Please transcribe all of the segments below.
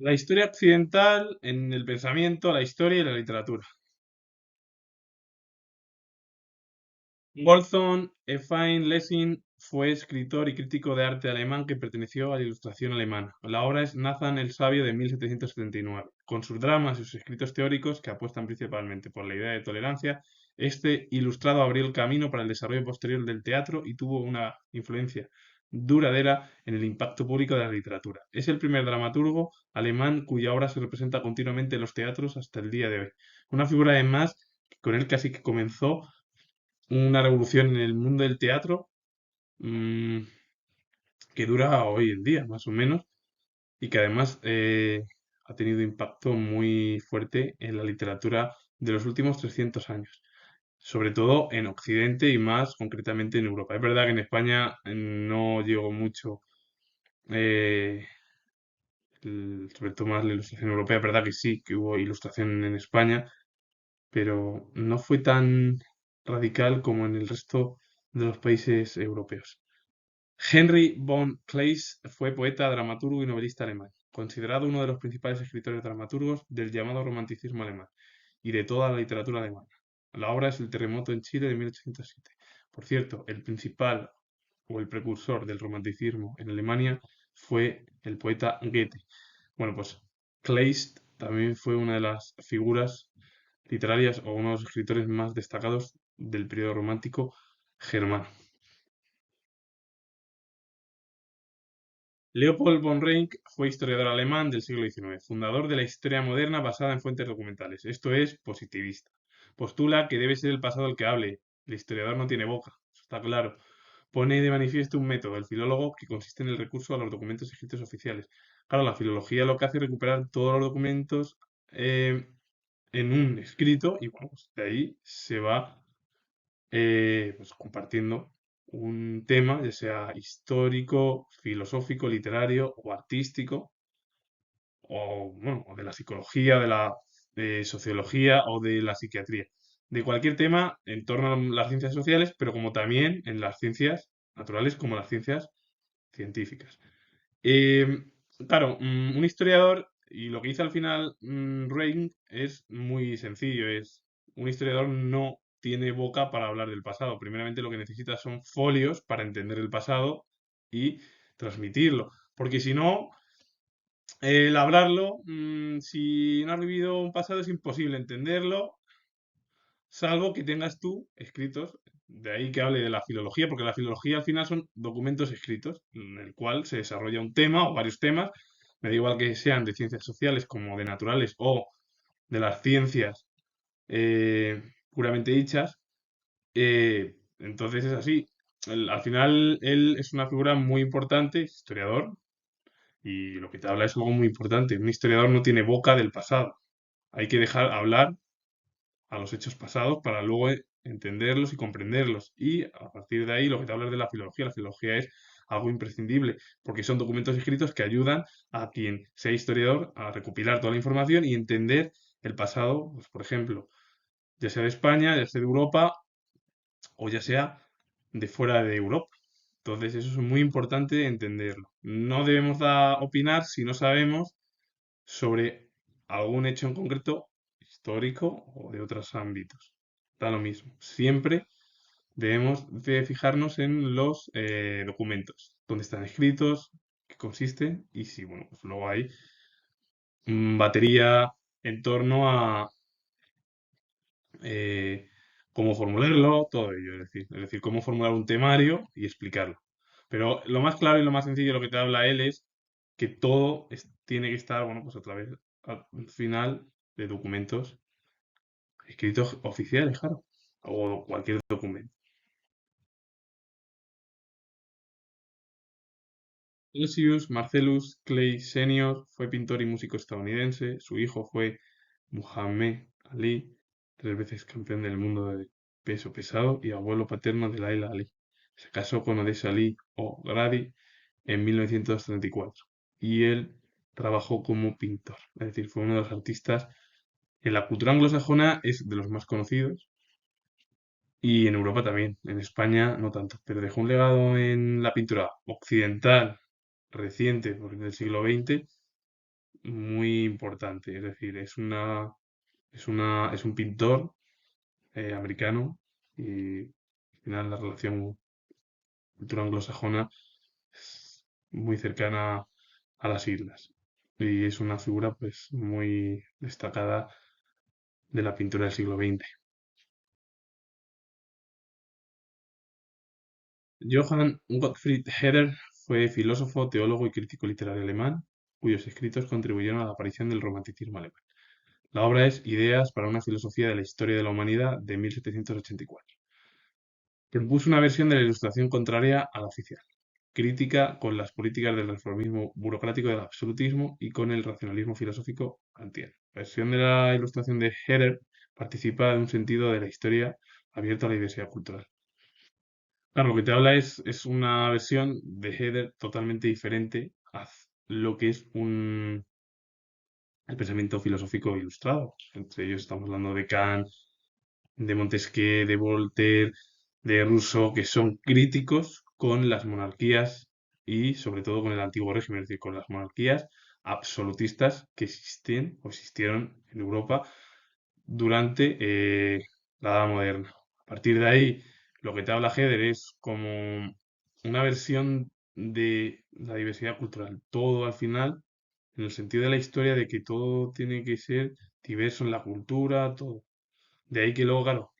La historia occidental en el pensamiento, la historia y la literatura. Wolfgang Ephraim Lessing fue escritor y crítico de arte alemán que perteneció a la Ilustración alemana. La obra es Nathan el Sabio de 1779. Con sus dramas y sus escritos teóricos, que apuestan principalmente por la idea de tolerancia, este ilustrado abrió el camino para el desarrollo posterior del teatro y tuvo una influencia duradera en el impacto público de la literatura. Es el primer dramaturgo alemán cuya obra se representa continuamente en los teatros hasta el día de hoy. Una figura además con él casi que comenzó una revolución en el mundo del teatro, mm, que dura hoy en día, más o menos, y que además ha tenido impacto muy fuerte en la literatura de los últimos 300 años, sobre todo en Occidente y más concretamente en Europa. Es verdad que en España no llegó mucho, eh, sobre todo más la ilustración europea. Es verdad que sí, que hubo ilustración en España, pero no fue tan radical como en el resto de los países europeos. Henry von Kleist fue poeta, dramaturgo y novelista alemán, considerado uno de los principales escritores dramaturgos del llamado romanticismo alemán y de toda la literatura alemana. La obra es El terremoto en Chile de 1807. Por cierto, el principal o el precursor del romanticismo en Alemania fue el poeta Goethe. Bueno, pues Kleist también fue una de las figuras literarias o uno de los escritores más destacados del periodo romántico germano. Leopold von Ranke fue historiador alemán del siglo XIX, fundador de la historia moderna basada en fuentes documentales, esto es, positivista. Postula que debe ser el pasado el que hable, el historiador no tiene boca, eso está claro. Pone de manifiesto un método, el filólogo, que consiste en el recurso a los documentos escritos oficiales. Claro, la filología lo que hace es recuperar todos los documentos eh, en un escrito y bueno, pues de ahí se va pues compartiendo un tema, ya sea histórico, filosófico, literario o artístico, o, bueno, o de la psicología, de la sociología o de la psiquiatría. De cualquier tema en torno a las ciencias sociales, pero como también en las ciencias naturales como las ciencias científicas. Eh, claro, un historiador, y lo que dice al final Rein es muy sencillo, es un historiador no tiene boca para hablar del pasado. Primeramente lo que necesita son folios para entender el pasado y transmitirlo. Porque si no, el hablarlo, si no has vivido un pasado es imposible entenderlo, salvo que tengas tú escritos. De ahí que hable de la filología, porque la filología al final son documentos escritos en el cual se desarrolla un tema o varios temas. Me da igual que sean de ciencias sociales como de naturales o de las ciencias puramente dichas. Entonces es así. Al final él es una figura muy importante, historiador, y lo que te habla es algo muy importante. Un historiador no tiene boca del pasado. Hay que dejar hablar a los hechos pasados para luego entenderlos y comprenderlos. Y a partir de ahí, lo que te hablas de la filología. La filología es algo imprescindible, porque son documentos escritos que ayudan a quien sea historiador a recopilar toda la información y entender el pasado, pues, por ejemplo, ya sea de España, ya sea de Europa o ya sea de fuera de Europa. Entonces, eso es muy importante entenderlo. No debemos opinar si no sabemos sobre algún hecho en concreto histórico o de otros ámbitos. Da lo mismo. Siempre debemos de fijarnos en los documentos, dónde están escritos, qué consisten y si, bueno, pues luego hay batería en torno a eh, cómo formularlo, todo ello, es decir, cómo formular un temario y explicarlo. Pero lo más claro y lo más sencillo de lo que te habla él es que todo tiene que estar, bueno, pues a través, al final, de documentos escritos oficiales, claro, o cualquier documento. Lucius Marcellus Clay Sr. fue pintor y músico estadounidense. Su hijo fue Muhammad Ali, 3 veces campeón del mundo de peso pesado y abuelo paterno de Laila Ali. Se casó con Odessa Ali O'Grady en 1934 y él trabajó como pintor. Es decir, fue uno de los artistas en la cultura anglosajona es de los más conocidos y en Europa también. En España no tanto, pero dejó un legado en la pintura occidental reciente, porque del siglo XX, muy importante. Es decir, es un pintor americano y al final la relación cultura anglosajona es muy cercana a las islas. Y es una figura pues muy destacada de la pintura del siglo XX. Johann Gottfried Herder fue filósofo, teólogo y crítico literario alemán, cuyos escritos contribuyeron a la aparición del romanticismo alemán. La obra es Ideas para una filosofía de la historia de la humanidad de 1784. Propuso una versión de la Ilustración contraria a la oficial, crítica con las políticas del reformismo burocrático y del absolutismo y con el racionalismo filosófico kantiano. La versión de la Ilustración de Herder participa de un sentido de la historia abierto a la diversidad cultural. Claro, lo que te habla es una versión de Heather totalmente diferente a lo que es el pensamiento filosófico ilustrado. Entre ellos estamos hablando de Kant, de Montesquieu, de Voltaire, de Rousseau, que son críticos con las monarquías y sobre todo con el antiguo régimen, es decir, con las monarquías absolutistas que existen o existieron en Europa durante la Edad Moderna. A partir de ahí, lo que te habla Heder es como una versión de la diversidad cultural. Todo al final, en el sentido de la historia, de que todo tiene que ser diverso en la cultura, todo. De ahí que luego, claro,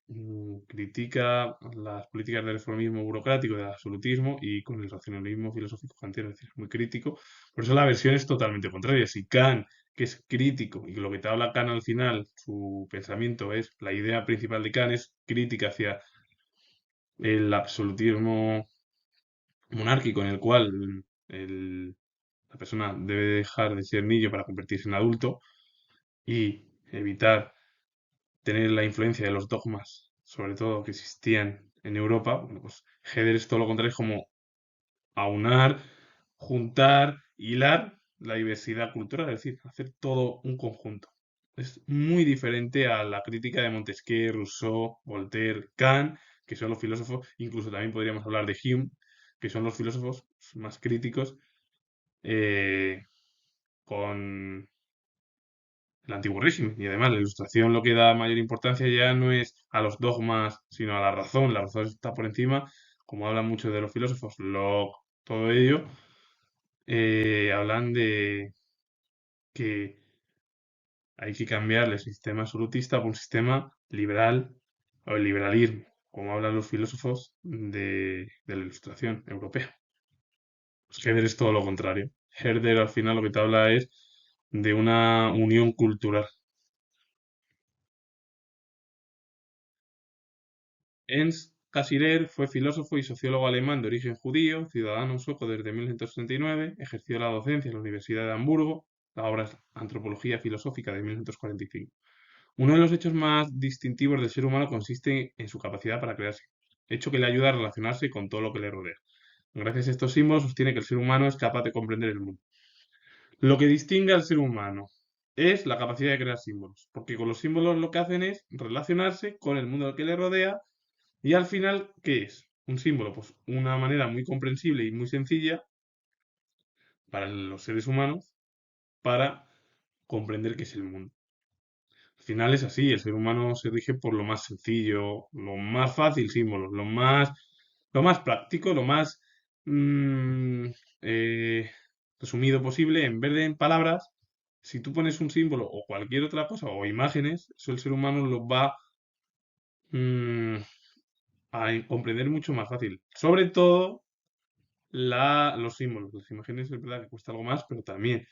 critica las políticas del reformismo burocrático, del absolutismo y con el racionalismo filosófico kantiano, es decir, es muy crítico. Por eso la versión es totalmente contraria. Si Kant, que es crítico, y lo que te habla Kant al final, su pensamiento es, la idea principal de Kant es crítica hacia el absolutismo monárquico en el cual la persona debe dejar de ser niño para convertirse en adulto y evitar tener la influencia de los dogmas, sobre todo que existían en Europa. Bueno, pues Heder es todo lo contrario, es como aunar, juntar, hilar la diversidad cultural, es decir, hacer todo un conjunto. Es muy diferente a la crítica de Montesquieu, Rousseau, Voltaire, Kant, que son los filósofos, incluso también podríamos hablar de Hume, que son los filósofos más críticos eh, con el antiguo régimen. Y además la ilustración lo que da mayor importancia ya no es a los dogmas, sino a la razón. La razón está por encima, como hablan muchos de los filósofos, todo ello, hablan de que hay que cambiar el sistema absolutista por un sistema liberal o el liberalismo, como hablan los filósofos de la ilustración europea. Pues Herder es todo lo contrario. Herder al final lo que te habla es de una unión cultural. Ernst Cassirer fue filósofo y sociólogo alemán de origen judío, ciudadano sueco desde 1939, ejerció la docencia en la Universidad de Hamburgo, la obra es Antropología Filosófica de 1945. Uno de los hechos más distintivos del ser humano consiste en su capacidad para crearse, hecho que le ayuda a relacionarse con todo lo que le rodea. Gracias a estos símbolos sostiene que el ser humano es capaz de comprender el mundo. Lo que distingue al ser humano es la capacidad de crear símbolos, porque con los símbolos lo que hacen es relacionarse con el mundo que le rodea y al final, ¿qué es? Un símbolo, pues una manera muy comprensible y muy sencilla para los seres humanos para comprender qué es el mundo. Al final es así, el ser humano se rige por lo más sencillo, lo más fácil, símbolos, lo más práctico, lo más mm, eh, resumido posible, en vez de en palabras. Si tú pones un símbolo o cualquier otra cosa o imágenes, eso el ser humano lo va mm, a comprender mucho más fácil. Sobre todo los símbolos. Las imágenes es verdad que cuesta algo más, pero también.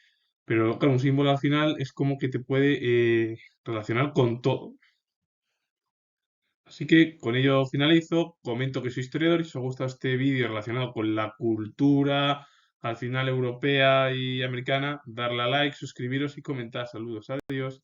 Pero claro, un símbolo al final es como que te puede relacionar con todo. Así que con ello finalizo. Comento que soy historiador y si os gusta este vídeo relacionado con la cultura al final europea y americana, darle a like, suscribiros y comentar. Saludos, adiós.